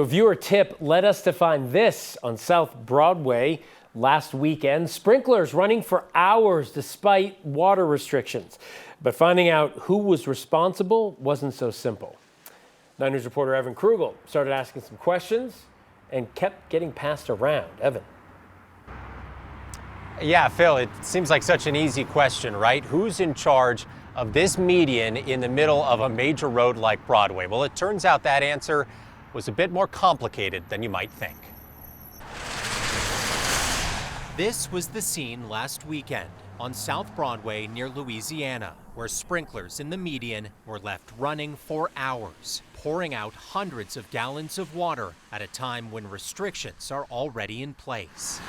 A viewer tip led us to find this on South Broadway last weekend. Sprinklers running for hours despite water restrictions. But finding out who was responsible wasn't so simple. 9 News reporter Evan Krugel started asking some questions and kept getting passed around. Evan. Yeah, Phil, it seems like such an easy question, right? Who's in charge of this median in the middle of a major road like Broadway? Well, it turns out that answer was a bit more complicated than you might think. This was the scene last weekend on South Broadway near Louisiana, where sprinklers in the median were left running for hours, pouring out hundreds of gallons of water at a time when restrictions are already in place.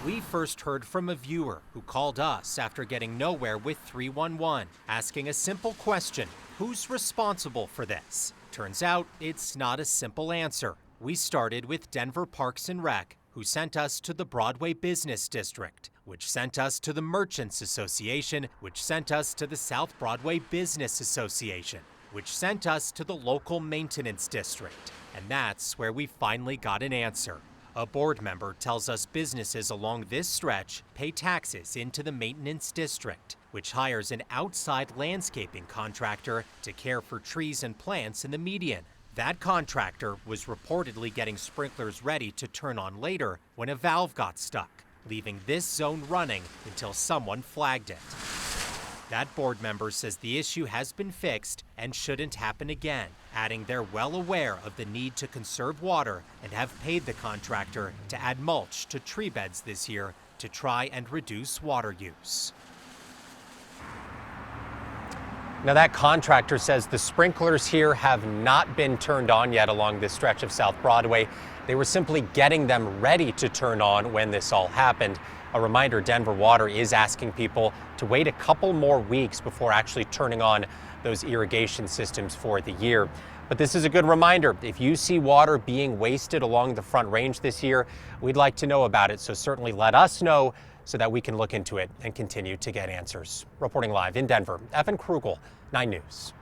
We first heard from a viewer who called us after getting nowhere with 311, asking a simple question: who's responsible for this? Turns out it's not a simple answer. We started with Denver Parks and Rec, who sent us to the Broadway Business District, which sent us to the Merchants Association, which sent us to the South Broadway Business Association, which sent us to the local maintenance district. And that's where we finally got an answer. A board member tells us businesses along this stretch pay taxes into the maintenance district, which hires an outside landscaping contractor to care for trees and plants in the median. That contractor was reportedly getting sprinklers ready to turn on later when a valve got stuck, leaving this zone running until someone flagged it. That board member says the issue has been fixed and shouldn't happen again, adding they're well aware of the need to conserve water and have paid the contractor to add mulch to tree beds this year to try and reduce water use. Now, that contractor says the sprinklers here have not been turned on yet along this stretch of South Broadway. They were simply getting them ready to turn on when this all happened. A reminder, Denver Water is asking people to wait a couple more weeks before actually turning on those irrigation systems for the year. But this is a good reminder. If you see water being wasted along the Front Range this year, we'd like to know about it. So certainly let us know so that we can look into it and continue to get answers. Reporting live in Denver, Evan Krugel, 9 News.